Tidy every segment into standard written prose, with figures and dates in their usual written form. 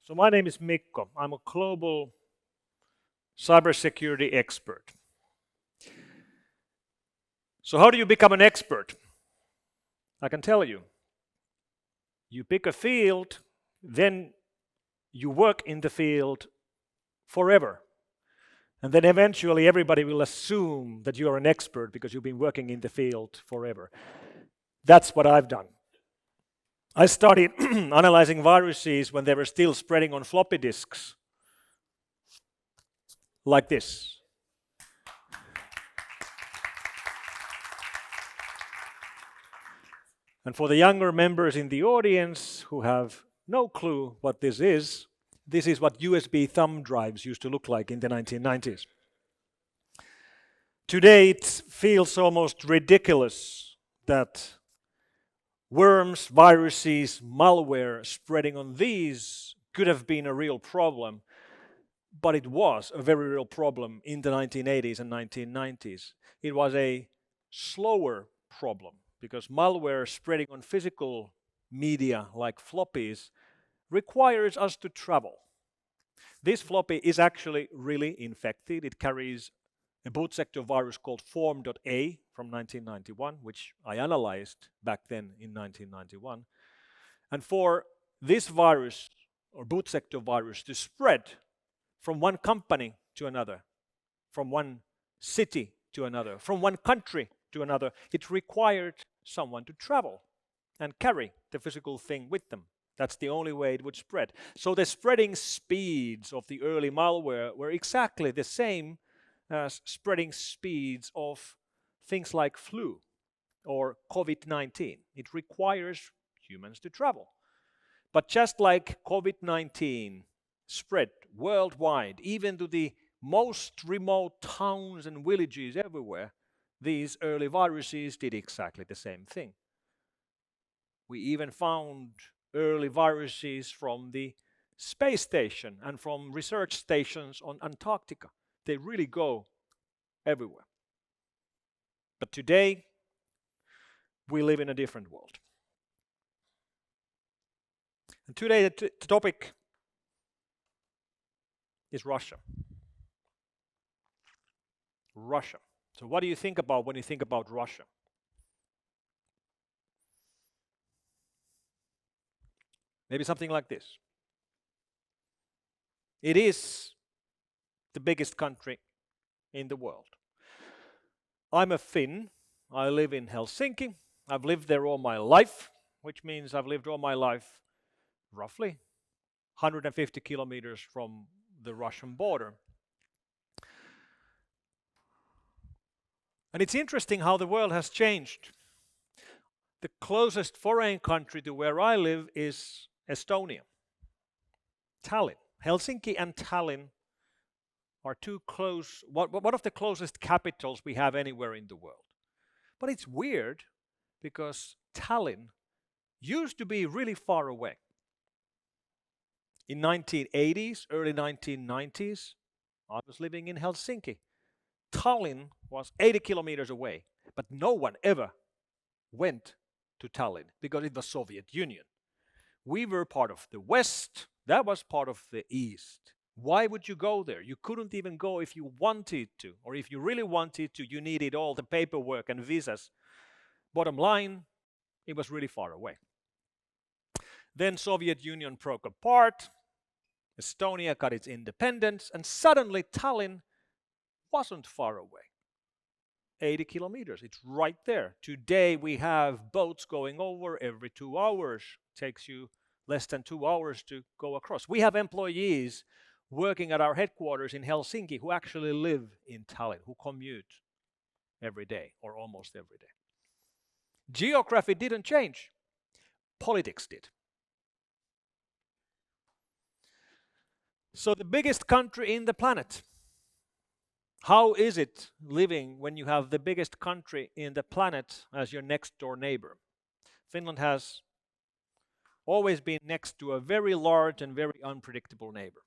So my name is Mikko. I'm a global cybersecurity expert. So how do you become an expert? I can tell you. You pick a field, then you work in the field forever. And then eventually everybody will assume that you are an expert because you've been working in the field forever. That's what I've done. I started analyzing viruses when they were still spreading on floppy disks, like this. And for the younger members in the audience who have no clue what this is what USB thumb drives used to look like in the 1990s. Today it feels almost ridiculous that worms, viruses, malware spreading on these could have been a real problem, but it was a very real problem in the 1980s and 1990s. It was a slower problem because malware spreading on physical media like floppies requires us to travel. This floppy is actually really infected. It carries a boot sector virus called form.a from 1991, which I analyzed back then in 1991. And for this virus, or boot sector virus, to spread from one company to another, from one city to another, from one country to another, it required someone to travel and carry the physical thing with them. That's the only way it would spread. So the spreading speeds of the early malware were exactly the same as spreading speeds of things like flu or COVID-19. It requires humans to travel. But just like COVID-19 spread worldwide, even to the most remote towns and villages everywhere, these early viruses did exactly the same thing. We even found early viruses from the space station and from research stations on Antarctica. They really go everywhere. But today, we live in a different world. And today, the topic is Russia. Russia. So what do you think about when you think about Russia? Maybe something like this. It is the biggest country in the world. I'm a Finn. I live in Helsinki. I've lived there all my life, which means I've lived all my life roughly 150 kilometers from the Russian border. And it's interesting how the world has changed. The closest foreign country to where I live is Estonia, Tallinn. Helsinki and Tallinn are two close, one of the closest capitals we have anywhere in the world. But it's weird because Tallinn used to be really far away. In 1980s, early 1990s, I was living in Helsinki. Tallinn was 80 kilometers away, but no one ever went to Tallinn because it was Soviet Union. We were part of the West, that was part of the East. Why would you go there? You couldn't even go if you wanted to, or if you really wanted to, you needed all the paperwork and visas. Bottom line, it was really far away. Then Soviet Union broke apart, Estonia got its independence, and suddenly Tallinn wasn't far away. 80 kilometers, it's right there. Today we have boats going over every 2 hours. It takes you less than 2 hours to go across. We have employees working at our headquarters in Helsinki who actually live in Tallinn, who commute every day or almost every day. Geography didn't change. Politics did. So the biggest country in the planet. How is it living when you have the biggest country in the planet as your next door neighbor? Finland has always been next to a very large and very unpredictable neighbor.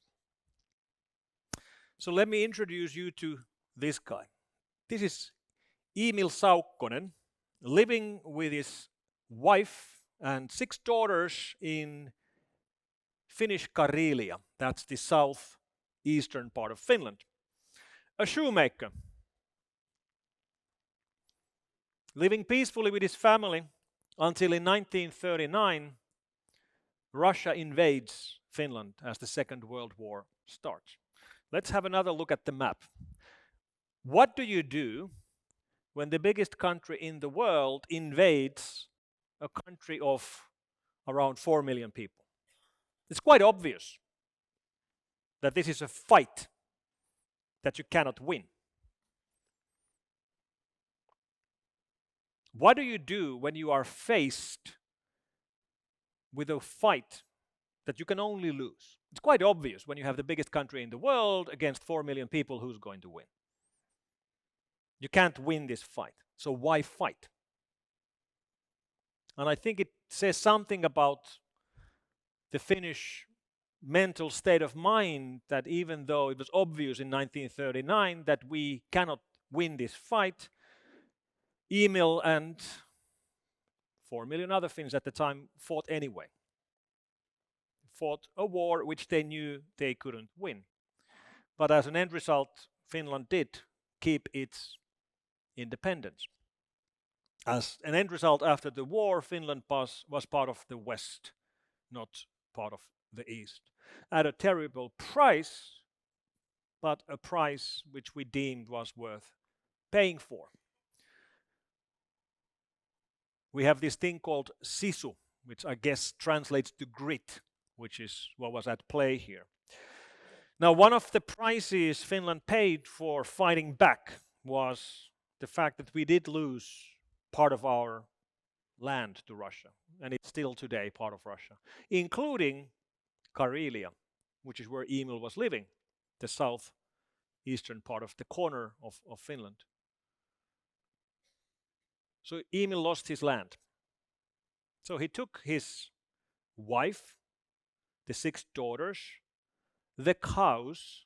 So let me introduce you to this guy. This is Emil Saukkonen, living with his wife and 6 daughters in Finnish Karelia, that's the southeastern part of Finland. A shoemaker, living peacefully with his family until in 1939, Russia invades Finland as the Second World War starts. Let's have another look at the map. What do you do when the biggest country in the world invades a country of around 4 million people? It's quite obvious that this is a fight that you cannot win. What do you do when you are faced with a fight that you can only lose? It's quite obvious when you have the biggest country in the world against 4 million people who's going to win. You can't win this fight, so why fight? And I think it says something about the Finnish mental state of mind that even though it was obvious in 1939 that we cannot win this fight, Emil and 4 million other Finns at the time fought anyway. Fought a war which they knew they couldn't win. But as an end result, Finland did keep its independence. As an end result, after the war, Finland was part of the West, not part of the East. At a terrible price, but a price which we deemed was worth paying for. We have this thing called sisu, which I guess translates to grit, which is what was at play here. Now, one of the prices Finland paid for fighting back was the fact that we did lose part of our land to Russia, and it's still today part of Russia, including Karelia, which is where Emil was living, the southeastern part of the corner of Finland. So Emil lost his land. So he took his wife, the 6 daughters, the cows,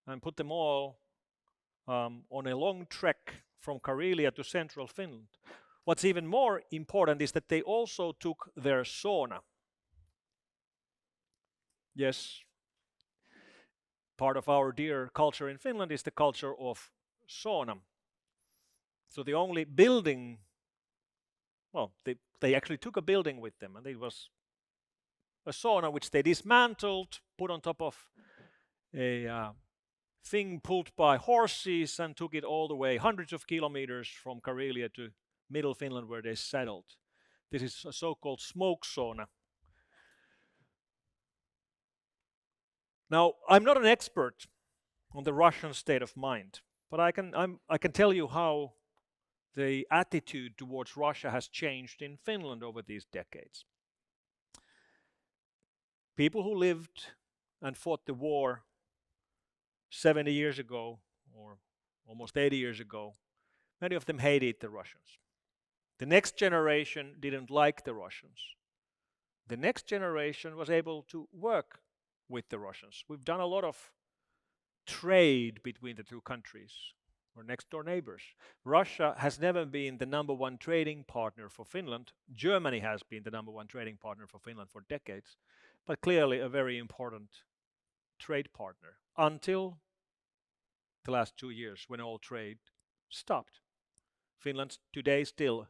and put them all on a long trek from Karelia to central Finland. What's even more important is that they also took their sauna. Yes, part of our dear culture in Finland is the culture of sauna. So the only building, well, they actually took a building with them, and it was a sauna which they dismantled, put on top of a thing pulled by horses, and took it all the way hundreds of kilometers from Karelia to middle Finland where they settled. This is a so-called smoke sauna. Now, I'm not an expert on the Russian state of mind, but I can tell you how the attitude towards Russia has changed in Finland over these decades. People who lived and fought the war 70 years ago, or almost 80 years ago, many of them hated the Russians. The next generation didn't like the Russians. The next generation was able to work with the Russians. We've done a lot of trade between the two countries. We're next door neighbors. Russia has never been the number one trading partner for Finland. Germany has been the number one trading partner for Finland for decades, but clearly a very important trade partner until the last 2 years when all trade stopped. Finland today still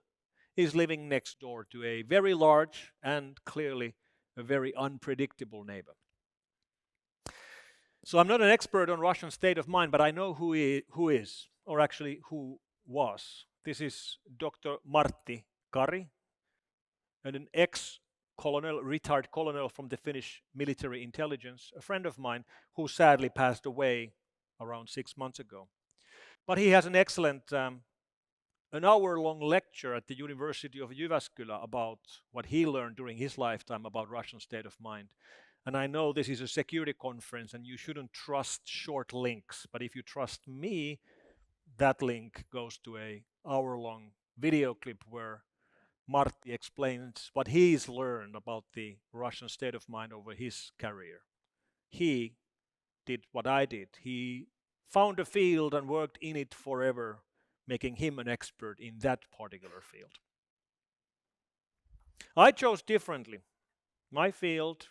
is living next door to a very large and clearly a very unpredictable neighbor. So I'm not an expert on Russian state of mind, but I know who is, or actually who was. This is Dr. Martti Kari, and an ex-colonel, retired colonel from the Finnish military intelligence, a friend of mine who sadly passed away around 6 months ago. But he has an excellent an hour-long lecture at the University of Jyväskylä about what he learned during his lifetime about Russian state of mind. And I know this is a security conference and you shouldn't trust short links, but if you trust me, that link goes to an hour-long video clip where Martti explains what he's learned about the Russian state of mind over his career. He did what I did. He found a field and worked in it forever, making him an expert in that particular field. I chose differently. My field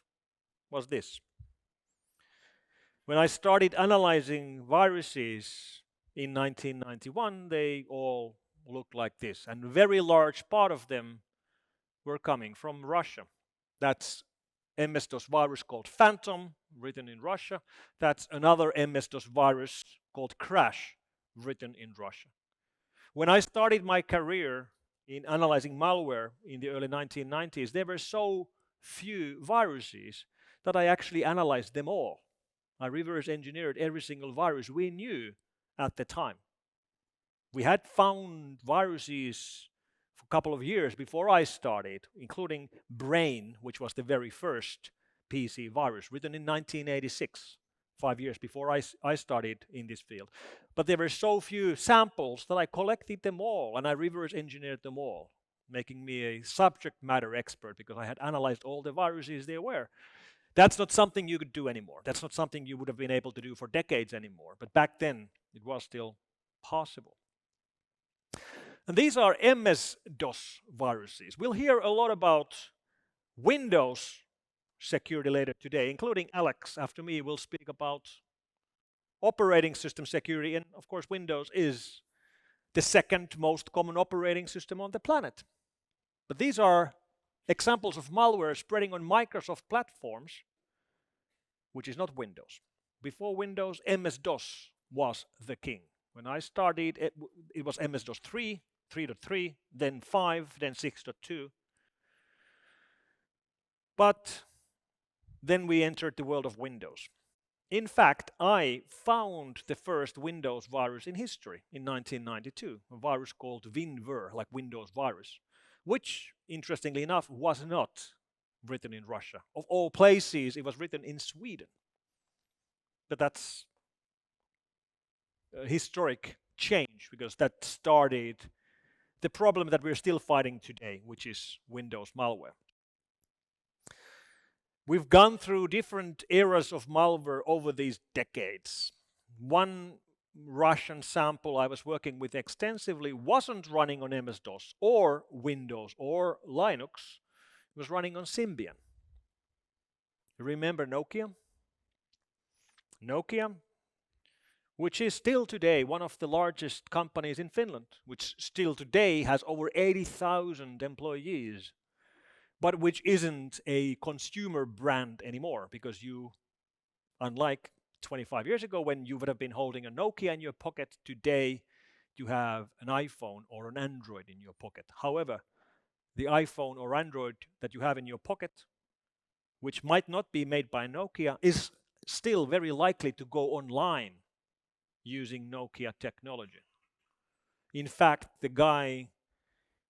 was this. When I started analyzing viruses in 1991, they all looked like this, and a very large part of them were coming from Russia. That's MS-DOS virus called Phantom, written in Russia. That's another MS-DOS virus called Crash, written in Russia. When I started my career in analyzing malware in the early 1990s, there were so few viruses that I actually analyzed them all. I reverse engineered every single virus we knew at the time. We had found viruses for a couple of years before I started, including Brain, which was the very first PC virus, written in 1986, 5 years before I started in this field. But there were so few samples that I collected them all and I reverse engineered them all, making me a subject matter expert because I had analyzed all the viruses there were. That's not something you could do anymore. That's not something you would have been able to do for decades anymore. But back then, it was still possible. And these are MS-DOS viruses. We'll hear a lot about Windows security later today, including Alex after me will speak about operating system security. And of course, Windows is the second most common operating system on the planet. But these are examples of malware spreading on Microsoft platforms, which is not Windows. Before Windows, MS-DOS was the king. When I started, it was MS-DOS 3, 3.3, then 5, then 6.2. But then we entered the world of Windows. In fact, I found the first Windows virus in history in 1992, a virus called WinVer, like Windows virus, which, interestingly enough, was not written in Russia. Of all places, it was written in Sweden. But that's a historic change because that started the problem that we're still fighting today, which is Windows malware. We've gone through different eras of malware over these decades. One Russian sample I was working with extensively wasn't running on MS-DOS or Windows or Linux. It was running on Symbian. Remember Nokia? Nokia, which is still today one of the largest companies in Finland, which still today has over 80,000 employees, but which isn't a consumer brand anymore because you, unlike 25 years ago when you would have been holding a Nokia in your pocket, today you have an iPhone or an Android in your pocket. However, the iPhone or Android that you have in your pocket, which might not be made by Nokia, is still very likely to go online using Nokia technology. In fact, the guy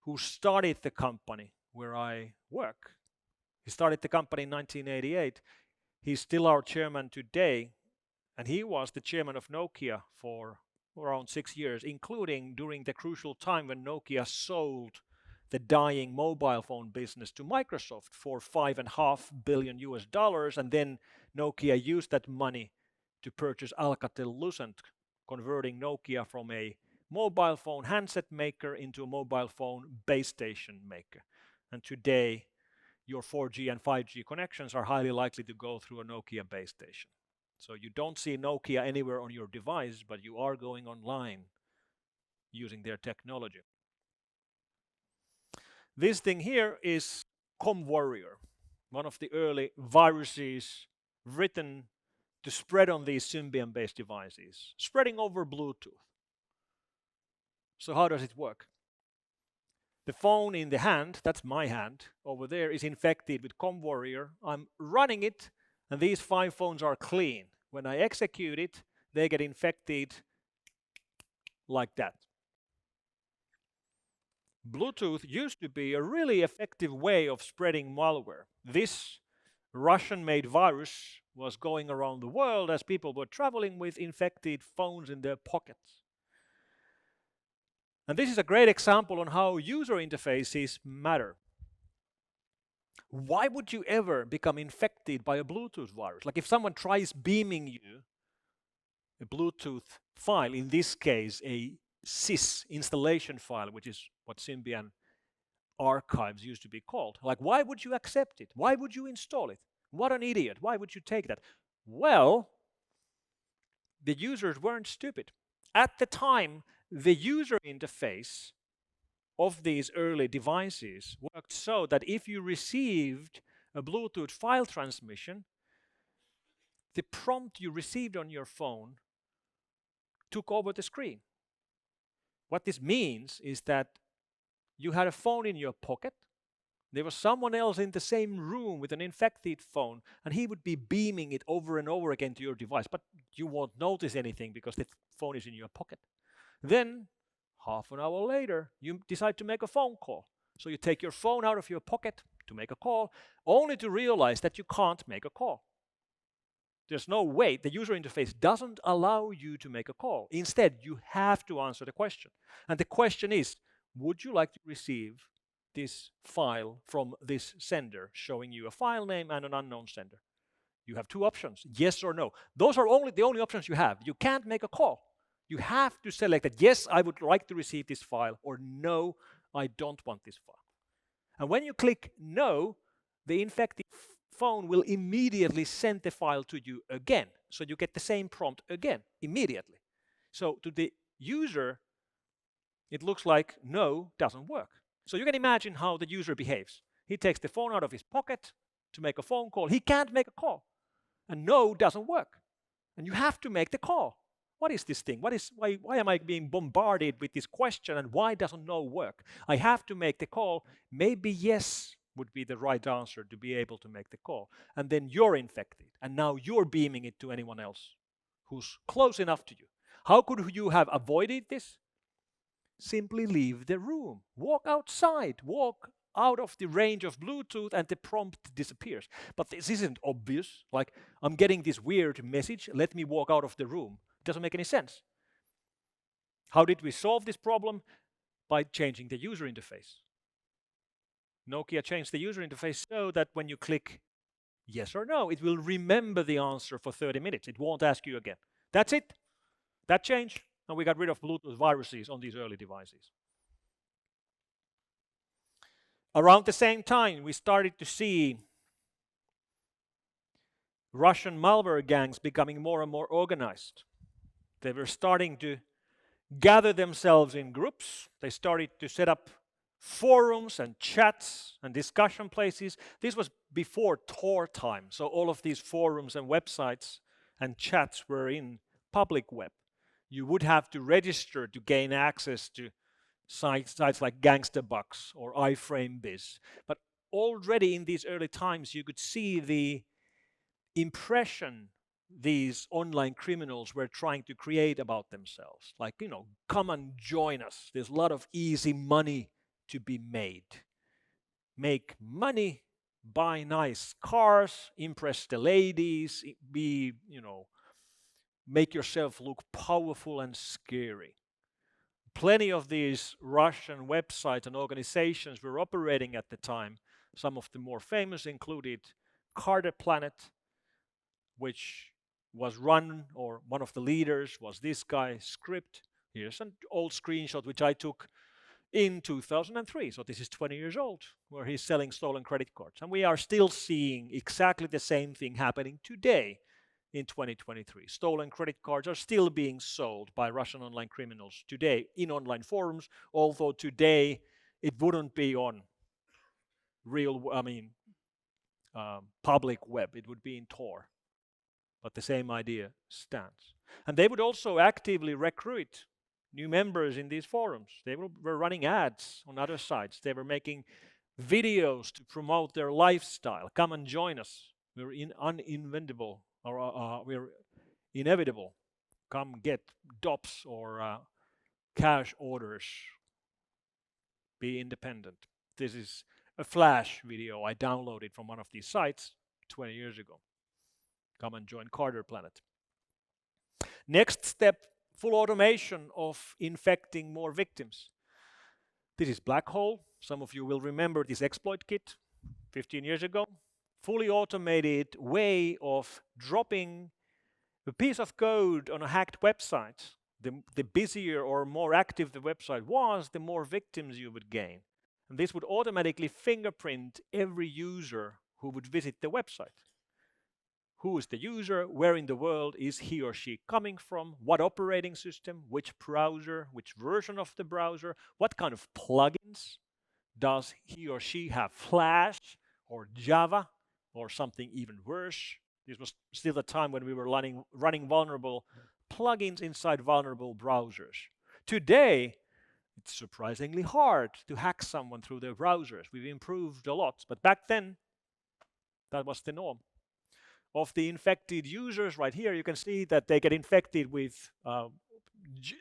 who started the company where I work, he started the company in 1988. He's still our chairman today, and he was the chairman of Nokia for around 6 years, including during the crucial time when Nokia sold the dying mobile phone business to Microsoft for $5.5 billion US, and then Nokia used that money to purchase Alcatel-Lucent, converting Nokia from a mobile phone handset maker into a mobile phone base station maker. And today, your 4G and 5G connections are highly likely to go through a Nokia base station. So you don't see Nokia anywhere on your device, but you are going online using their technology. This thing here is ComWarrior, one of the early viruses written to spread on these Symbian-based devices, spreading over Bluetooth. So how does it work? The phone in the hand, that's my hand, over there is infected with ComWarrior. I'm running it, and these 5 phones are clean. When I execute it, they get infected like that. Bluetooth used to be a really effective way of spreading malware. This Russian-made virus was going around the world as people were traveling with infected phones in their pockets. And this is a great example on how user interfaces matter. Why would you ever become infected by a Bluetooth virus? Like if someone tries beaming you a Bluetooth file, in this case a sys installation file, which is what Symbian archives used to be called. Like, why would you accept it? Why would you install it? What an idiot. Why would you take that? Well, the users weren't stupid. At the time, the user interface of these early devices worked so that if you received a Bluetooth file transmission, the prompt you received on your phone took over the screen. What this means is that you had a phone in your pocket. There was someone else in the same room with an infected phone, and he would be beaming it over and over again to your device, but you won't notice anything because the phone is in your pocket. Then, half an hour later, you decide to make a phone call. So you take your phone out of your pocket to make a call, only to realize that you can't make a call. There's no way. The user interface doesn't allow you to make a call. Instead, you have to answer the question. And the question is, would you like to receive this file from this sender, showing you a file name and an unknown sender? You have two options, yes or no. Those are the only options you have. You can't make a call. You have to select that, yes, I would like to receive this file, or no, I don't want this file. And when you click no, the infected phone will immediately send the file to you again. So you get the same prompt again, immediately. So to the user, it looks like no doesn't work. So you can imagine how the user behaves. He takes the phone out of his pocket to make a phone call. He can't make a call. And no doesn't work. And you have to make the call. What is this thing? Why am I being bombarded with this question, and why doesn't no work? I have to make the call. Maybe yes would be the right answer to be able to make the call. And then you're infected, and now you're beaming it to anyone else who's close enough to you. How could you have avoided this? Simply leave the room. Walk outside. Walk out of the range of Bluetooth and the prompt disappears. But this isn't obvious. Like, I'm getting this weird message, let me walk out of the room. It doesn't make any sense. How did we solve this problem? By changing the user interface. Nokia changed the user interface so that when you click yes or no, it will remember the answer for 30 minutes. It won't ask you again. That's it. That changed, and we got rid of Bluetooth viruses on these early devices. Around the same time, we started to see Russian malware gangs becoming more and more organized. They were starting to gather themselves in groups. They started to set up forums and chats and discussion places. This was before Tor time, so all of these forums and websites and chats were in public web. You would have to register to gain access to sites like GangsterBucks or iFrameBiz. But already in these early times, you could see the impression these online criminals were trying to create about themselves. Like, come and join us. There's a lot of easy money to be made. Make money, buy nice cars, impress the ladies, make yourself look powerful and scary. Plenty of these Russian websites and organizations were operating at the time. Some of the more famous included Carter Planet, which was run, or one of the leaders was this guy, Script. Here's an old screenshot which I took in 2003. So this is 20 years old, where he's selling stolen credit cards. And we are still seeing exactly the same thing happening today in 2023. Stolen credit cards are still being sold by Russian online criminals today in online forums, although today it wouldn't be on public web. It would be in Tor. But the same idea stands. And they would also actively recruit new members in these forums. They were running ads on other sites. They were making videos to promote their lifestyle. Come and join us. We're we're inevitable. Come get DOPs or cash orders. Be independent. This is a flash video I downloaded from one of these sites 20 years ago. Come and join Carter Planet. Next step, full automation of infecting more victims. This is Black Hole. Some of you will remember this exploit kit 15 years ago. Fully automated way of dropping a piece of code on a hacked website. The busier or more active the website was, the more victims you would gain. And this would automatically fingerprint every user who would visit the website. Who is the user? Where in the world is he or she coming from? What operating system? Which browser? Which version of the browser? What kind of plugins does he or she have? Flash or Java or something even worse? This was still the time when we were running vulnerable plugins inside vulnerable browsers. Today, it's surprisingly hard to hack someone through their browsers. We've improved a lot, but back then, that was the norm. Of the infected users right here, you can see that they get infected with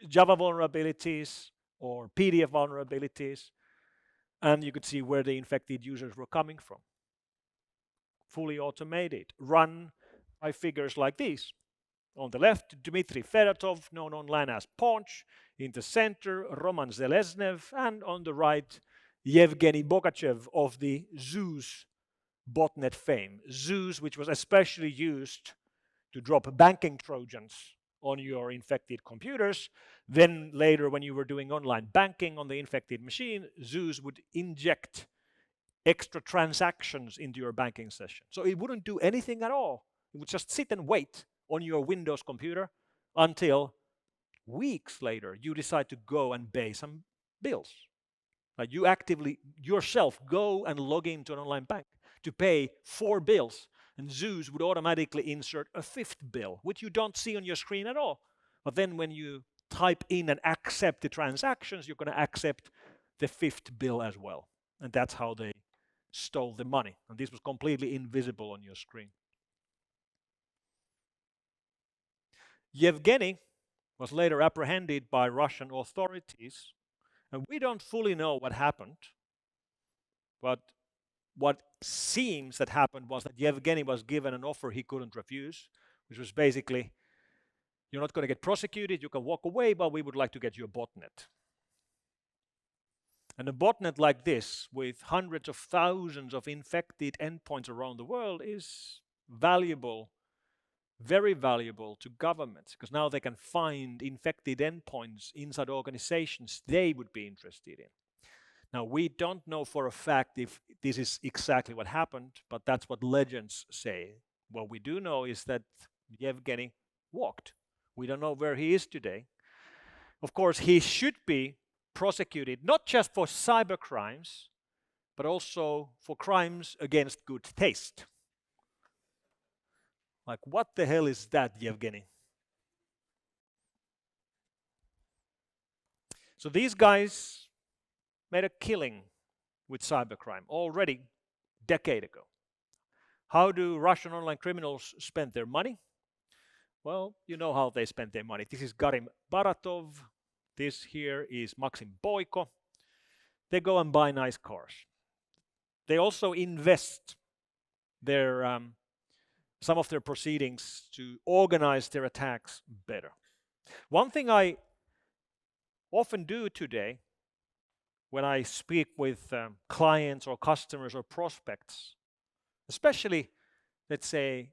Java vulnerabilities or PDF vulnerabilities, and you could see where the infected users were coming from. Fully automated, run by figures like these. On the left, Dmitry Feratov, known online as Ponch. In the center, Roman Zeleznev, and on the right, Yevgeny Bogachev of the Zeus botnet fame. Zeus, which was especially used to drop banking trojans on your infected computers. Then later, when you were doing online banking on the infected machine, Zeus would inject extra transactions into your banking session. So it wouldn't do anything at all. It would just sit and wait on your Windows computer until weeks later you decide to go and pay some bills. Like you actively yourself go and log into an online bank to pay 4 bills, and Zeus would automatically insert a 5th bill, which you don't see on your screen at all. But then when you type in and accept the transactions, you're going to accept the 5th bill as well. And that's how they stole the money. And this was completely invisible on your screen. Yevgeny was later apprehended by Russian authorities, and we don't fully know what happened, but what seems that happened was that Yevgeny was given an offer he couldn't refuse, which was basically, you're not going to get prosecuted, you can walk away, but we would like to get you a botnet. And a botnet like this, with hundreds of thousands of infected endpoints around the world, is valuable, very valuable to governments, because now they can find infected endpoints inside organizations they would be interested in. Now, we don't know for a fact if this is exactly what happened, but that's what legends say. What we do know is that Yevgeny walked. We don't know where he is today. Of course, he should be prosecuted not just for cyber crimes, but also for crimes against good taste. Like, what the hell is that, Yevgeny? So these guys made a killing with cybercrime already a decade ago. How do Russian online criminals spend their money? Well, you know how they spend their money. This is Garim Baratov. This here is Maxim Boyko. They go and buy nice cars. They also invest their some of their proceedings to organize their attacks better. One thing I often do today when I speak with clients or customers or prospects, especially, let's say,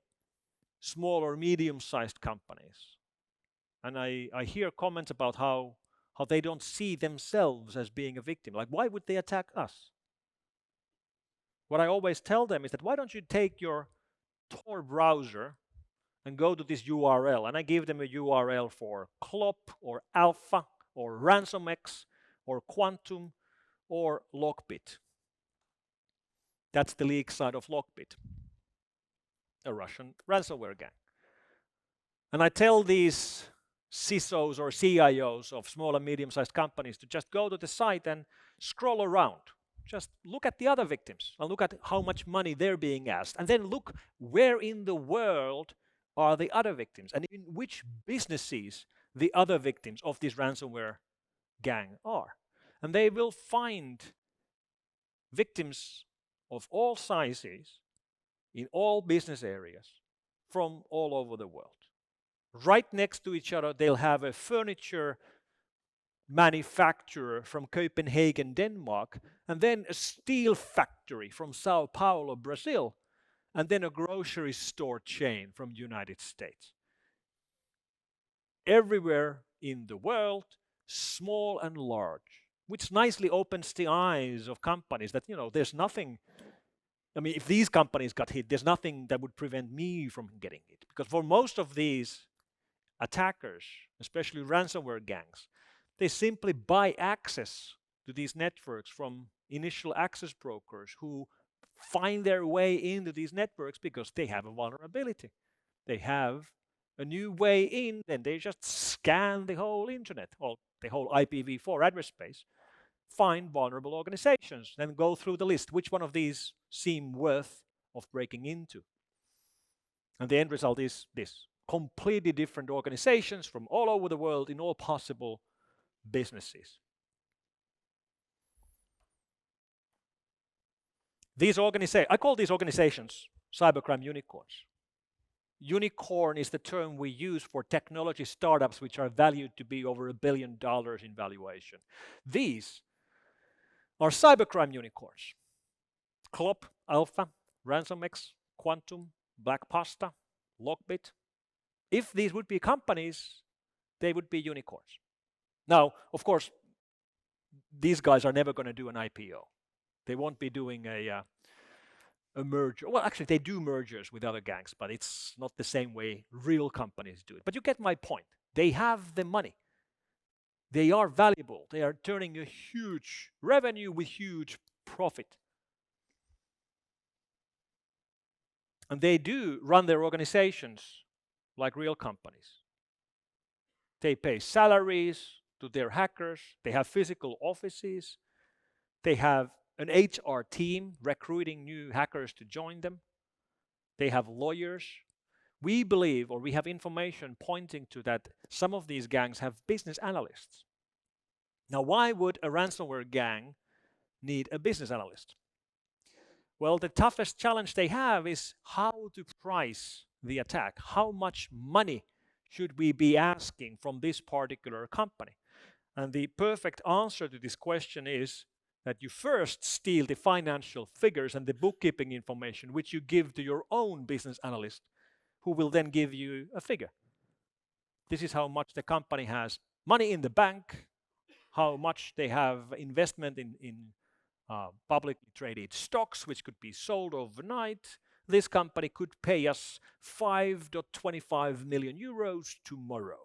small or medium-sized companies, and I hear comments about how they don't see themselves as being a victim. Like, why would they attack us? What I always tell them is that, why don't you take your Tor browser and go to this URL, and I give them a URL for Clop or Alpha or RansomX or Quantum or Lockbit. That's the leak side of Lockbit, a Russian ransomware gang. And I tell these CISOs or CIOs of small and medium-sized companies to just go to the site and scroll around. Just look at the other victims and look at how much money they're being asked. And then look where in the world are the other victims and in which businesses the other victims of this ransomware gang are. And they will find victims of all sizes in all business areas from all over the world. Right next to each other, they'll have a furniture manufacturer from Copenhagen, Denmark, and then a steel factory from Sao Paulo, Brazil, and then a grocery store chain from the United States. Everywhere in the world, small and large, which nicely opens the eyes of companies that, there's nothing I mean, if these companies got hit, there's nothing that would prevent me from getting hit. Because for most of these attackers, especially ransomware gangs, they simply buy access to these networks from initial access brokers who find their way into these networks because they have a vulnerability. They have a new way in, and they just scan the whole internet, or the whole IPv4 address space, find vulnerable organizations, then go through the list. Which one of these seem worth of breaking into? And the end result is this: completely different organizations from all over the world in all possible businesses. I call these organizations cybercrime unicorns. Unicorn is the term we use for technology startups which are valued to be over $1 billion in valuation. These are cybercrime unicorns. Clop, Alpha, RansomX, Quantum, Black Pasta, Lockbit. If these would be companies, they would be unicorns. Now, of course, these guys are never going to do an IPO. They won't be doing a merger. Well, actually, they do mergers with other gangs, but it's not the same way real companies do it. But you get my point. They have the money. They are valuable. They are turning a huge revenue with huge profit. And they do run their organizations like real companies. They pay salaries to their hackers. They have physical offices. They have an HR team recruiting new hackers to join them. They have lawyers. We believe, or we have information pointing to that some of these gangs have business analysts. Now, why would a ransomware gang need a business analyst? Well, the toughest challenge they have is how to price the attack. How much money should we be asking from this particular company? And the perfect answer to this question is that you first steal the financial figures and the bookkeeping information, which you give to your own business analyst, who will then give you a figure. This is how much the company has money in the bank, how much they have investment in publicly traded stocks, which could be sold overnight. This company could pay us 5.25 million euros tomorrow.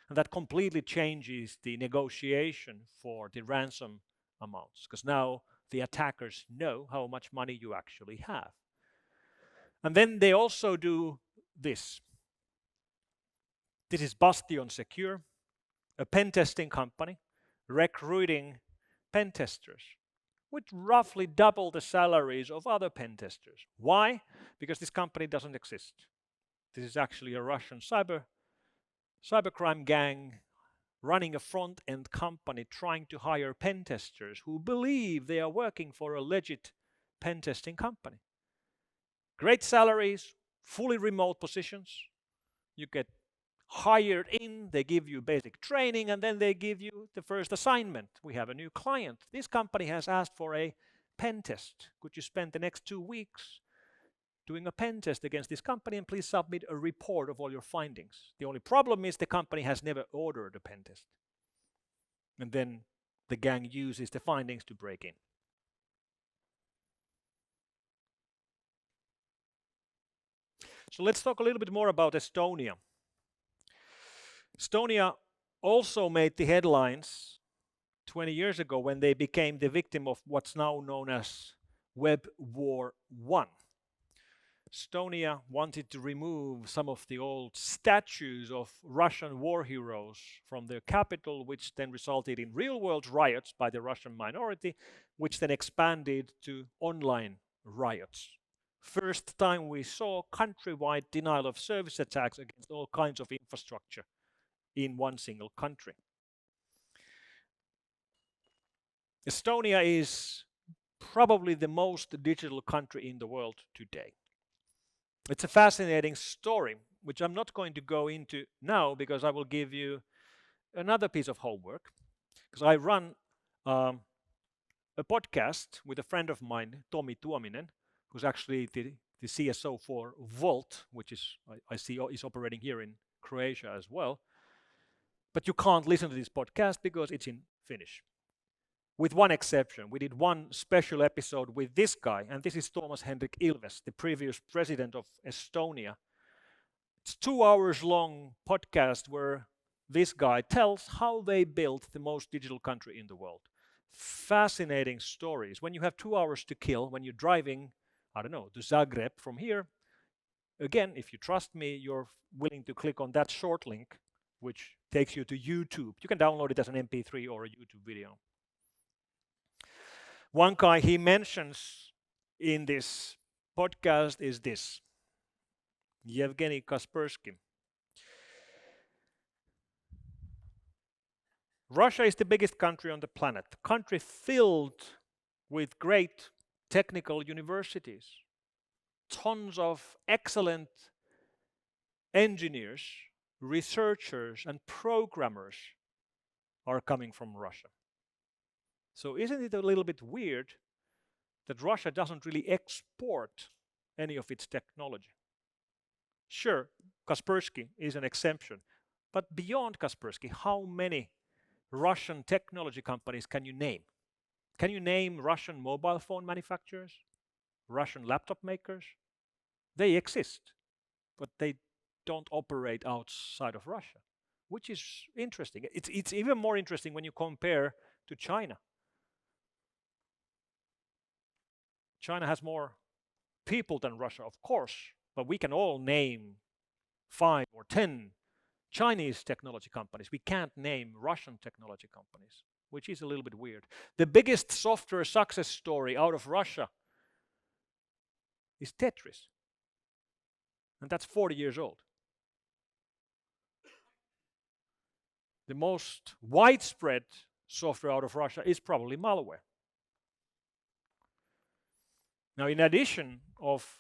And that completely changes the negotiation for the ransom amounts, because now the attackers know how much money you actually have. And then they also do this. This is Bastion Secure, a pen testing company recruiting pen testers with roughly double the salaries of other pen testers. Why? Because this company doesn't exist. This is actually a Russian cybercrime gang running a front-end company trying to hire pen testers who believe they are working for a legit pen testing company. Great salaries, fully remote positions. You get hired in, they give you basic training, and then they give you the first assignment. We have a new client. This company has asked for a pen test. Could you spend the next 2 weeks doing a pen test against this company, and please submit a report of all your findings? The only problem is the company has never ordered a pen test. And then the gang uses the findings to break in. So let's talk a little bit more about Estonia. Estonia also made the headlines 20 years ago when they became the victim of what's now known as Web War 1. Estonia wanted to remove some of the old statues of Russian war heroes from their capital, which then resulted in real-world riots by the Russian minority, which then expanded to online riots. First time we saw countrywide denial of service attacks against all kinds of infrastructure in one single country. Estonia is probably the most digital country in the world today. It's a fascinating story, which I'm not going to go into now because I will give you another piece of homework. Because I run a podcast with a friend of mine, Tomi Tuominen, who's actually the CSO for Volt, which is I see is operating here in Croatia as well. But you can't listen to this podcast because it's in Finnish. with one exception. We did one special episode with this guy, and this is Thomas Hendrik Ilves, the previous president of Estonia. It's 2 hours long podcast where this guy tells how they built the most digital country in the world. Fascinating stories. When you have 2 hours to kill, when you're driving, I don't know, to Zagreb from here, again, if you trust me, you're willing to click on that short link, which takes you to YouTube. You can download it as an MP3 or a YouTube video. One guy he mentions in this podcast is this, Yevgeny Kaspersky. Russia is the biggest country on the planet, a country filled with great technical universities. Tons of excellent engineers, researchers, and programmers are coming from Russia. So isn't it a little bit weird that Russia doesn't really export any of its technology? Sure, Kaspersky is an exception, but beyond Kaspersky, how many Russian technology companies can you name? Can you name Russian mobile phone manufacturers? Russian laptop makers? They exist, but they don't operate outside of Russia, which is interesting. It's even more interesting when you compare to China. China has more people than Russia, of course, but we can all name 5 or 10 Chinese technology companies. We can't name Russian technology companies, which is a little bit weird. The biggest software success story out of Russia is Tetris. And that's 40 years old. The most widespread software out of Russia is probably malware. Now, in addition of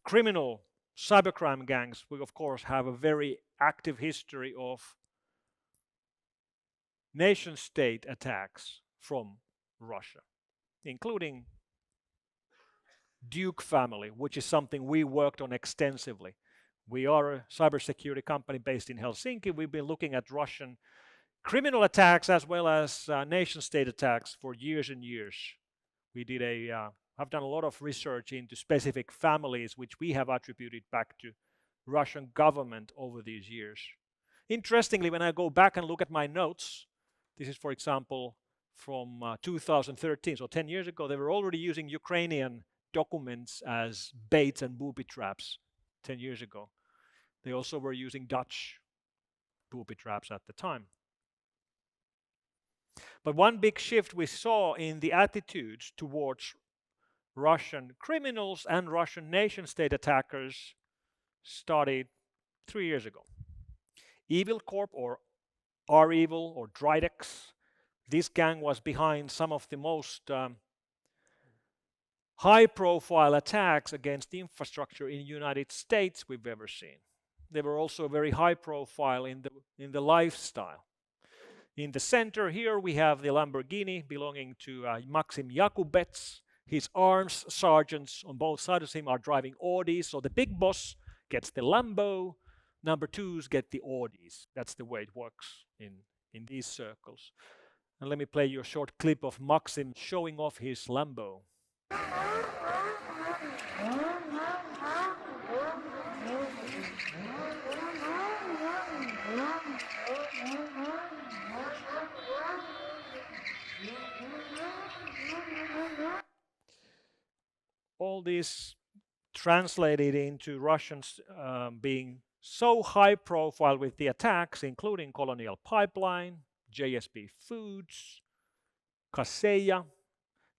criminal cybercrime gangs, we of course have a very active history of nation-state attacks from Russia, including Duke family, which is something we worked on extensively. We are a cybersecurity company based in Helsinki. We've been looking at Russian criminal attacks as well as nation-state attacks for years and years. I've done a lot of research into specific families which we have attributed back to Russian government over these years. Interestingly, when I go back and look at my notes, this is, for example, from 2013, so 10 years ago, they were already using Ukrainian documents as baits and booby traps 10 years ago. They also were using Dutch booby traps at the time. But one big shift we saw in the attitudes towards Russian criminals and Russian nation-state attackers started 3 years ago. Evil Corp or R-Evil or Dridex, this gang was behind some of the most high-profile attacks against infrastructure in the United States we've ever seen. They were also very high-profile in the lifestyle. In the center here we have the Lamborghini belonging to Maxim Yakubets. His arms sergeants on both sides of him are driving Audis, so the big boss gets the Lambo, number twos get the Audis. That's the way it works in these circles. And let me play you a short clip of Maxim showing off his Lambo. All this translated into Russians being so high profile with the attacks, including Colonial Pipeline, JSB Foods, Kaseya,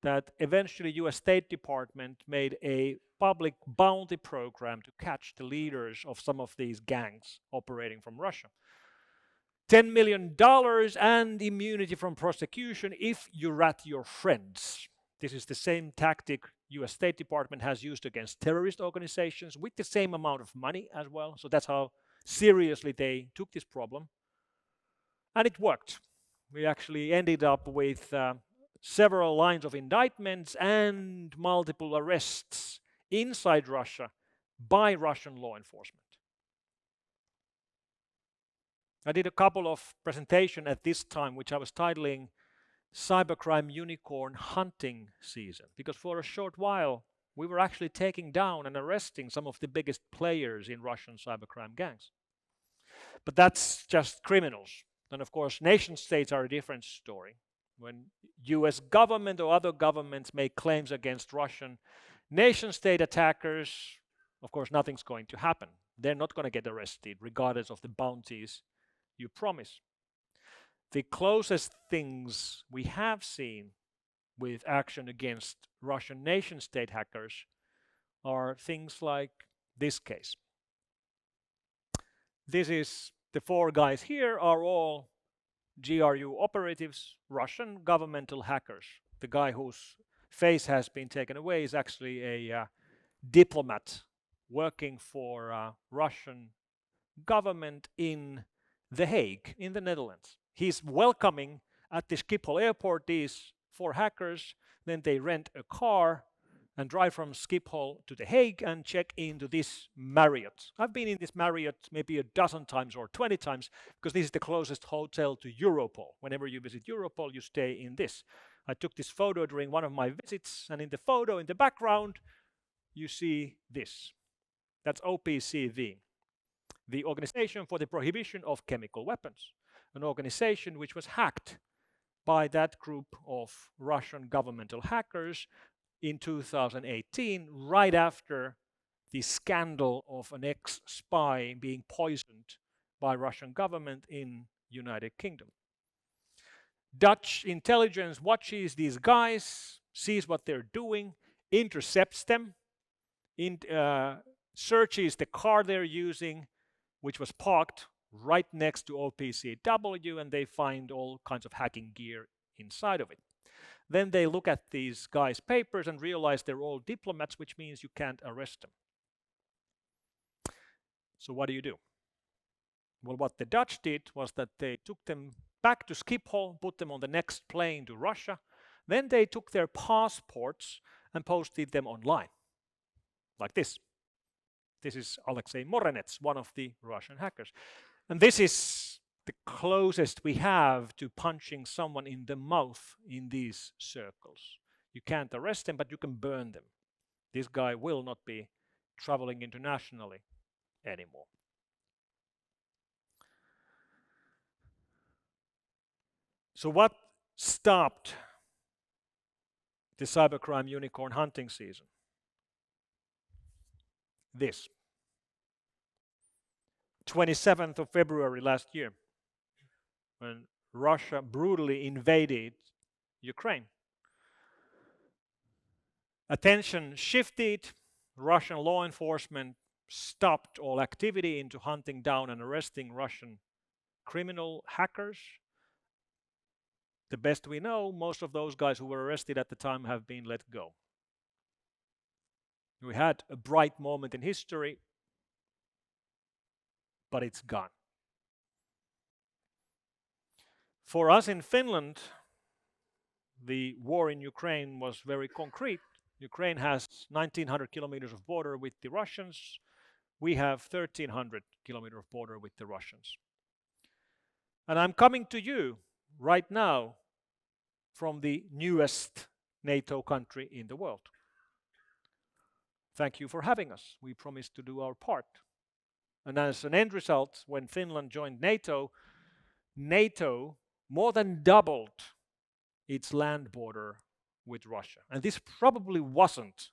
that eventually US State Department made a public bounty program to catch the leaders of some of these gangs operating from Russia. $10 million and immunity from prosecution if you rat your friends. This is the same tactic US State Department has used against terrorist organizations with the same amount of money as well. So that's how seriously they took this problem. And it worked. We actually ended up with several lines of indictments and multiple arrests inside Russia by Russian law enforcement. I did a couple of presentations at this time, which I was titling Cybercrime Unicorn Hunting Season, because for a short while we were actually taking down and arresting some of the biggest players in Russian cybercrime gangs. But that's just criminals. And of course, nation states are a different story. When US government or other governments make claims against Russian nation state attackers, of course, nothing's going to happen. They're not going to get arrested, regardless of the bounties you promise. The closest things we have seen with action against Russian nation state hackers are things like this case. This is the four guys here are all GRU operatives, Russian governmental hackers. The guy whose face has been taken away is actually a diplomat working for Russian government in The Hague, in the Netherlands. He's welcoming at the Schiphol airport these four hackers. Then they rent a car and drive from Schiphol to The Hague and check into this Marriott. I've been in this Marriott maybe a dozen times or 20 times because this is the closest hotel to Europol. Whenever you visit Europol, you stay in this. I took this photo during one of my visits, and in the photo, in the background, you see this. That's OPCW, the Organization for the Prohibition of Chemical Weapons, an organization which was hacked by that group of Russian governmental hackers in 2018, right after the scandal of an ex-spy being poisoned by Russian government in United Kingdom. Dutch intelligence watches these guys, sees what they're doing, intercepts them, searches the car they're using, which was parked right next to OPCW, and they find all kinds of hacking gear inside of it. Then they look at these guys' papers and realize they're all diplomats, which means you can't arrest them. So what do? Well, what the Dutch did was that they took them back to Schiphol, put them on the next plane to Russia. Then they took their passports and posted them online, like this. This is Alexei Morenets, one of the Russian hackers. And this is the closest we have to punching someone in the mouth in these circles. You can't arrest them, but you can burn them. This guy will not be traveling internationally anymore. So what stopped the cybercrime unicorn hunting season? This. 27th of February last year, when Russia brutally invaded Ukraine. Attention shifted. Russian law enforcement stopped all activity into hunting down and arresting Russian criminal hackers. The best we know, most of those guys who were arrested at the time have been let go. We had a bright moment in history, but it's gone. For us in Finland, the war in Ukraine was very concrete. Ukraine has 1,900 kilometers of border with the Russians. We have 1,300 kilometers of border with the Russians. And I'm coming to you right now from the newest NATO country in the world. Thank you for having us. We promise to do our part. And as an end result, when Finland joined NATO, NATO more than doubled its land border with Russia. And this probably wasn't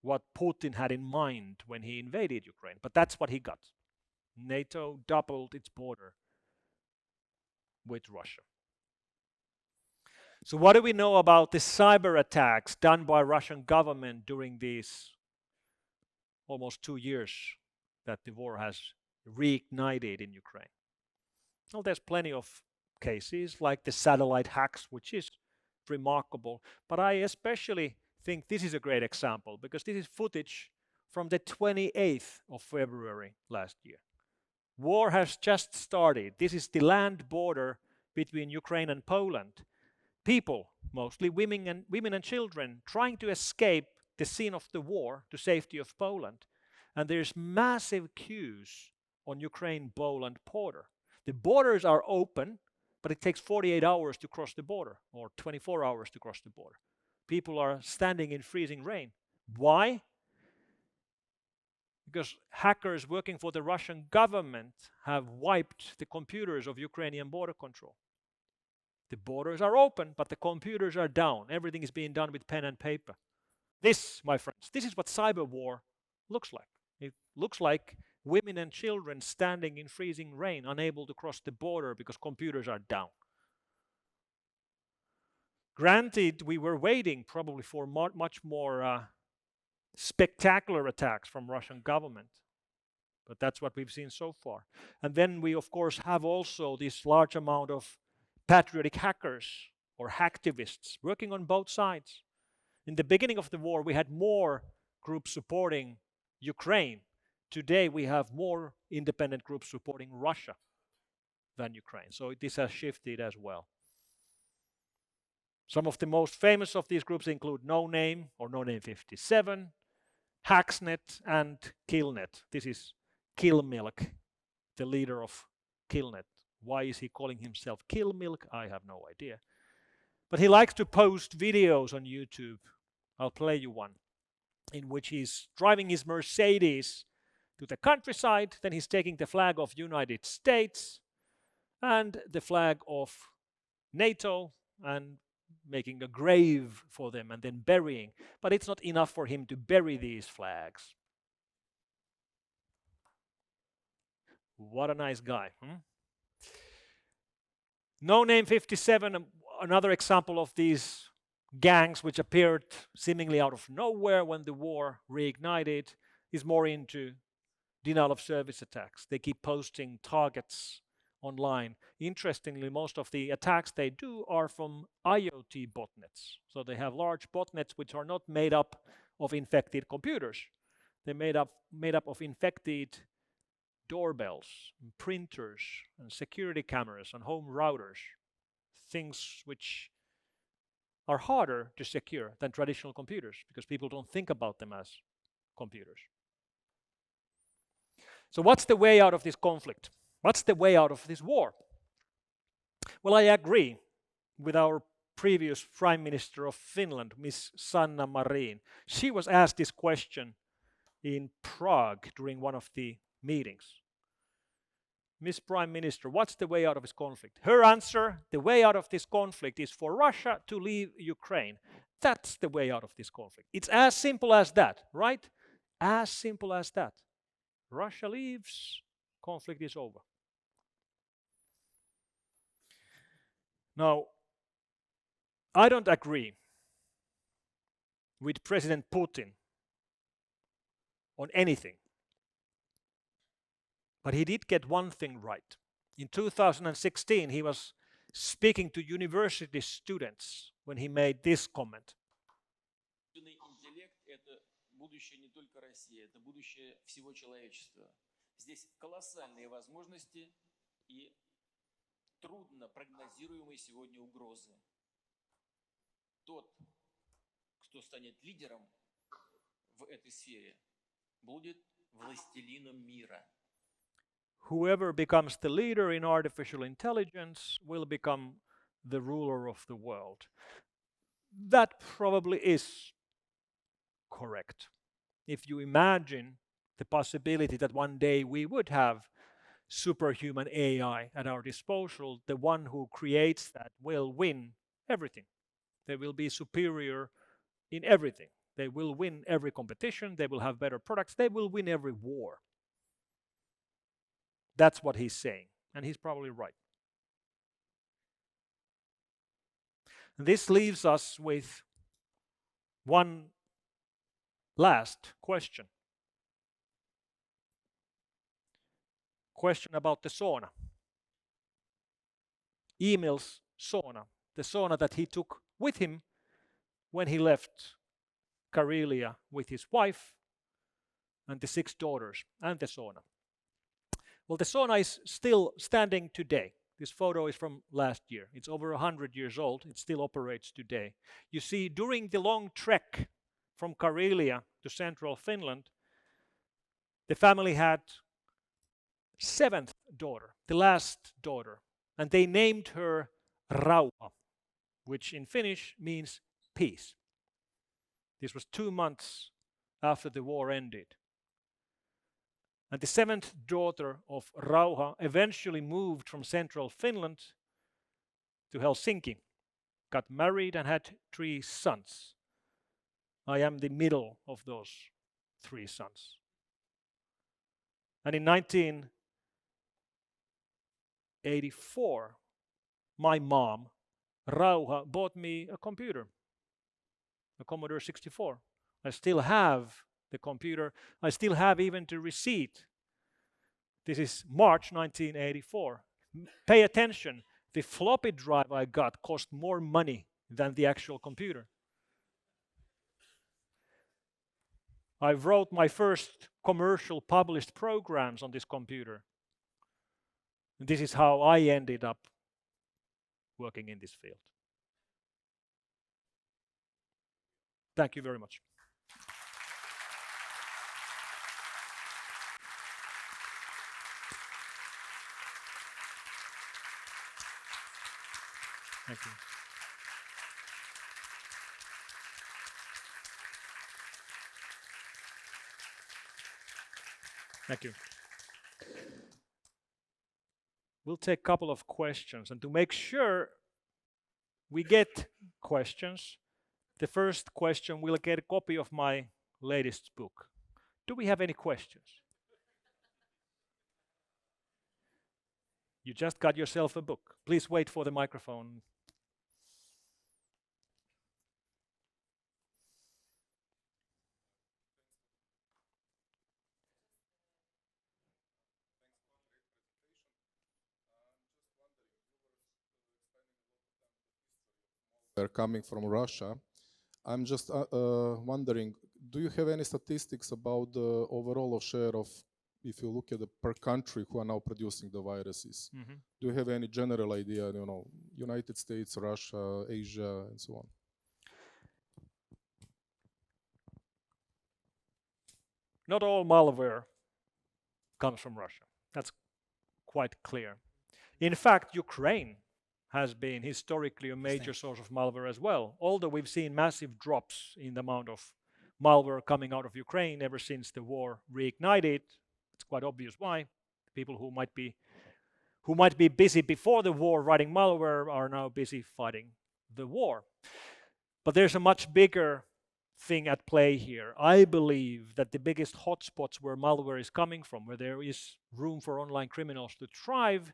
what Putin had in mind when he invaded Ukraine, but that's what he got. NATO doubled its border with Russia. So what do we know about the cyber attacks done by Russian government during these almost 2 years that the war has reignited in Ukraine? Well, there's plenty of cases like the satellite hacks, which is remarkable, but I especially think this is a great example because this is footage from the 28th of February last year. War has just started. This is the land border between Ukraine and Poland. People, mostly women and children, trying to escape the scene of the war to safety of Poland. And there's massive queues on Ukraine-Poland border. The borders are open, but it takes 48 hours to cross the border, or 24 hours to cross the border. People are standing in freezing rain. Why? Because hackers working for the Russian government have wiped the computers of Ukrainian border control. The borders are open, but the computers are down. Everything is being done with pen and paper. This, my friends, this is what cyber war looks like. It looks like women and children standing in freezing rain, unable to cross the border because computers are down. Granted, we were waiting probably for much more spectacular attacks from Russian government, but that's what we've seen so far. And then we, of course, have also this large amount of patriotic hackers or hacktivists working on both sides. In the beginning of the war, we had more groups supporting Ukraine. Today, we have more independent groups supporting Russia than Ukraine. So this has shifted as well. Some of the most famous of these groups include No Name or No Name 57, Hacksnet, and Killnet. This is Killmilk, the leader of Killnet. Why is he calling himself Killmilk? I have no idea. But he likes to post videos on YouTube. I'll play you one, in which he's driving his Mercedes to the countryside. Then he's taking the flag of United States and the flag of NATO and making a grave for them and then burying. But it's not enough for him to bury these flags. What a nice guy. No Name 57, another example of these gangs which appeared seemingly out of nowhere when the war reignited, is more into denial of service attacks. They keep posting targets online. Interestingly, most of the attacks they do are from IoT botnets. So they have large botnets which are not made up of infected computers. They're made up of infected doorbells, and printers, and security cameras, and home routers. Things which are harder to secure than traditional computers because people don't think about them as computers. So what's the way out of this conflict? What's the way out of this war? Well, I agree with our previous Prime Minister of Finland, Miss Sanna Marin. She was asked this question in Prague during one of the meetings. Miss Prime Minister, what's the way out of this conflict? Her answer, the way out of this conflict is for Russia to leave Ukraine. That's the way out of this conflict. It's as simple as that, right? As simple as that. Russia leaves, conflict is over. Now, I don't agree with President Putin on anything. But he did get one thing right. In 2016, he was speaking to university students when he made this comment. Интеллект – это будущее не только России, это будущее всего человечества. Здесь колоссальные возможности и трудно прогнозируемые сегодня угрозы. Тот, кто станет лидером в этой сфере, будет властелином мира. Whoever becomes the leader in artificial intelligence will become the ruler of the world. That probably is correct. If you imagine the possibility that one day we would have superhuman AI at our disposal, the one who creates that will win everything. They will be superior in everything. They will win every competition. They will have better products. They will win every war. That's what he's saying, and he's probably right. This leaves us with one last question. Question about the sauna. Emil's sauna, the sauna that he took with him when he left Karelia with his wife and the 6 daughters and the sauna. Well, the sauna is still standing today. This photo is from last year. It's over 100 years old. It still operates today. You see, during the long trek from Karelia to central Finland, the family had 7th daughter, the last daughter, and they named her Rauha, which in Finnish means peace. This was 2 months after the war ended. And the 7th daughter of Rauha eventually moved from central Finland to Helsinki, got married and had 3 sons. I am the middle of those 3 sons. And in 1984, my mom, Rauha, bought me a computer, a Commodore 64. I still have the computer. I still have even the receipt. This is March 1984. Pay attention. The floppy drive I got cost more money than the actual computer. I wrote my first commercial published programs on this computer. This is how I ended up working in this field. Thank you very much. Thank you. Thank you. We'll take a couple of questions, and to make sure we get questions, the first question will get a copy of my latest book. Do we have any questions? You just got yourself a book. Please wait for the microphone. They're coming from Russia. I'm just wondering, do you have any statistics about the overall share of, if you look at the per country who are now producing the viruses? Mm-hmm. Do you have any general idea, you know, United States, Russia, Asia, and so on? Not all malware comes from Russia. That's quite clear. In fact, Ukraine has been historically a major source of malware as well, although we've seen massive drops in the amount of malware coming out of Ukraine ever since the war reignited. It's quite obvious why. People who might be busy before the war writing malware are now busy fighting the war. But there's a much bigger thing at play here. I believe that the biggest hotspots where malware is coming from, where there is room for online criminals to thrive,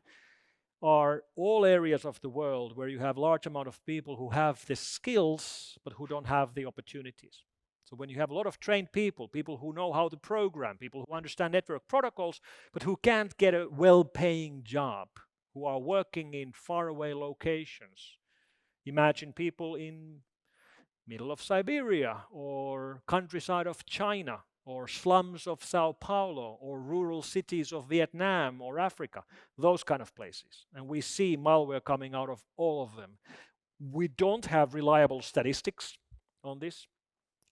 are all areas of the world where you have large amount of people who have the skills but who don't have the opportunities. So when you have a lot of trained people, people who know how to program, people who understand network protocols, but who can't get a well-paying job, who are working in faraway locations. Imagine people in middle of Siberia or countryside of China or slums of Sao Paulo or rural cities of Vietnam or Africa, those kind of places. And we see malware coming out of all of them. We don't have reliable statistics on this.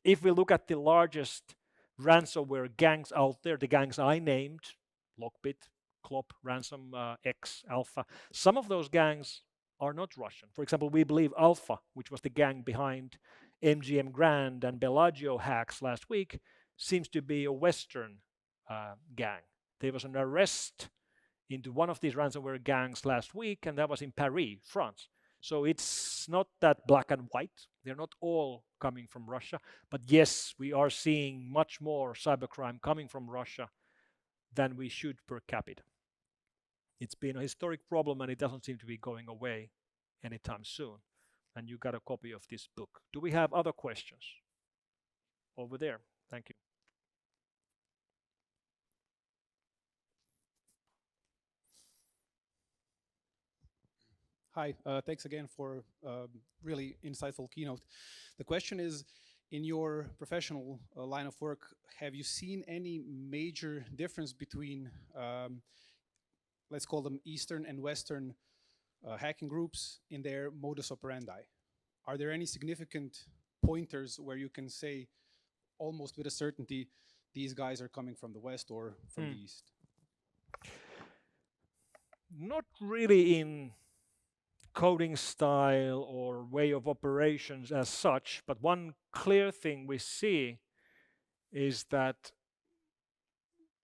If we look at the largest ransomware gangs out there, the gangs I named, Lockbit, Clop, Ransom, X, Alpha, some of those gangs are not Russian. For example, we believe Alpha, which was the gang behind MGM Grand and Bellagio hacks last week, seems to be a Western gang. There was an arrest into one of these ransomware gangs last week, and that was in Paris, France. So it's not that black and white. They're not all coming from Russia. But yes, we are seeing much more cybercrime coming from Russia than we should per capita. It's been a historic problem, and it doesn't seem to be going away anytime soon. And you got a copy of this book. Do we have other questions? Over there. Thank you. Hi, thanks again for really insightful keynote. The question is, in your professional line of work, have you seen any major difference between, let's call them Eastern and Western hacking groups in their modus operandi? Are there any significant pointers where you can say almost with a certainty these guys are coming from the West or from the East? not really in coding style or way of operations as such, but one clear thing we see is that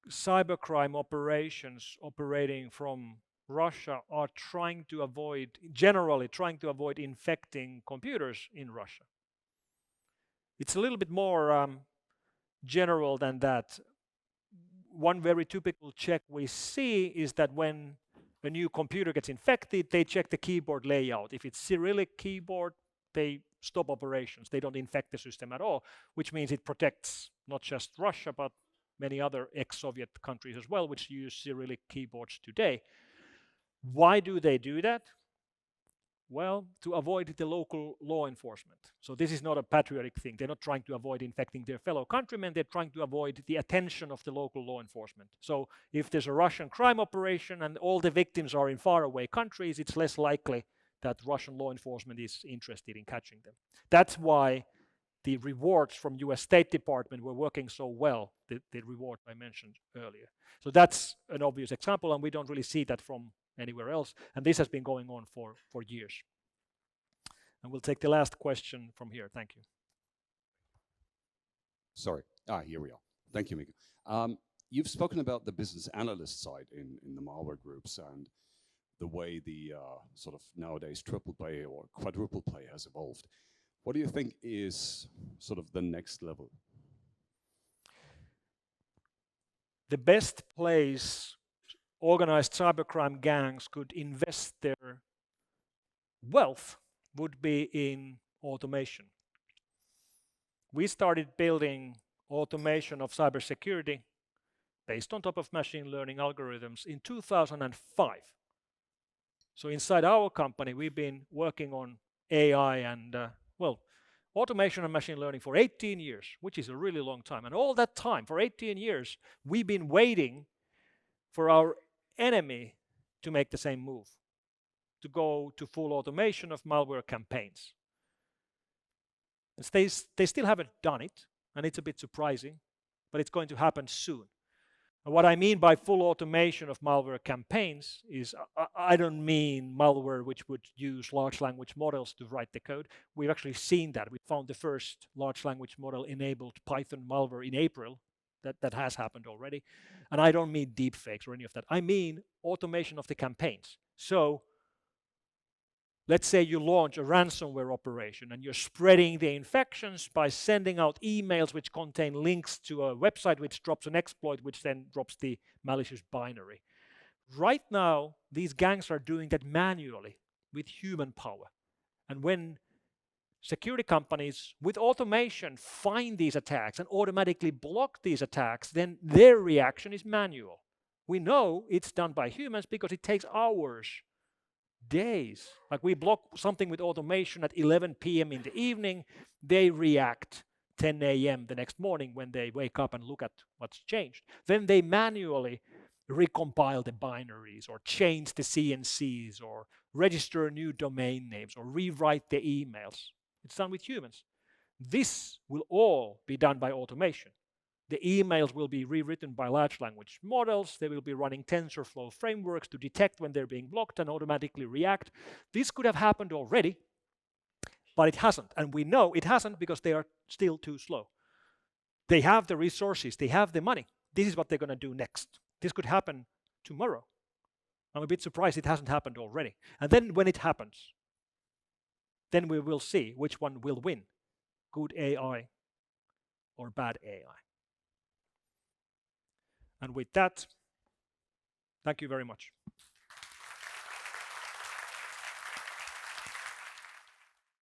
cybercrime operations operating from Russia are generally trying to avoid infecting computers in Russia. It's a little bit more general than that. One very typical check we see is that when a new computer gets infected, they check the keyboard layout. If it's Cyrillic keyboard, they stop operations. They don't infect the system at all, which means it protects not just Russia, but many other ex-Soviet countries as well, which use Cyrillic keyboards today. Why do they do that? Well, to avoid the local law enforcement. So this is not a patriotic thing. They're not trying to avoid infecting their fellow countrymen. They're trying to avoid the attention of the local law enforcement. So if there's a Russian crime operation and all the victims are in faraway countries, it's less likely that Russian law enforcement is interested in catching them. That's why the rewards from US State Department were working so well, the reward I mentioned earlier. So that's an obvious example, and we don't really see that from anywhere else. And this has been going on for years. And we'll take the last question from here. Thank you. Sorry. Here we are. Thank you, Mikko. You've spoken about the business analyst side in the malware groups and the way the sort of nowadays triple play or quadruple play has evolved. What do you think is sort of the next level? The best place organized cybercrime gangs could invest their wealth would be in automation. We started building automation of cybersecurity based on top of machine learning algorithms in 2005. So inside our company, we've been working on AI and, automation and machine learning for 18 years, which is a really long time. And all that time, for 18 years, we've been waiting for our enemy to make the same move, to go to full automation of malware campaigns. And they still haven't done it, and it's a bit surprising, but it's going to happen soon. And what I mean by full automation of malware campaigns is I don't mean malware which would use large language models to write the code. We've actually seen that. We found the first large language model enabled Python malware in April. That has happened already. And I don't mean deepfakes or any of that. I mean automation of the campaigns. So let's say you launch a ransomware operation and you're spreading the infections by sending out emails which contain links to a website which drops an exploit which then drops the malicious binary. Right now, these gangs are doing that manually with human power. And when security companies with automation find these attacks and automatically block these attacks, then their reaction is manual. We know it's done by humans because it takes hours, days. Like we block something with automation at 11 p.m. in the evening, they react 10 a.m. the next morning when they wake up and look at what's changed. Then they manually recompile the binaries or change the CNCs or register new domain names or rewrite the emails. It's done with humans. This will all be done by automation. The emails will be rewritten by large language models. They will be running TensorFlow frameworks to detect when they're being blocked and automatically react. This could have happened already, but it hasn't. And we know it hasn't because they are still too slow. They have the resources. They have the money. This is what they're going to do next. This could happen tomorrow. I'm a bit surprised it hasn't happened already. And then when it happens, then we will see which one will win, good AI or bad AI. And with that, thank you very much.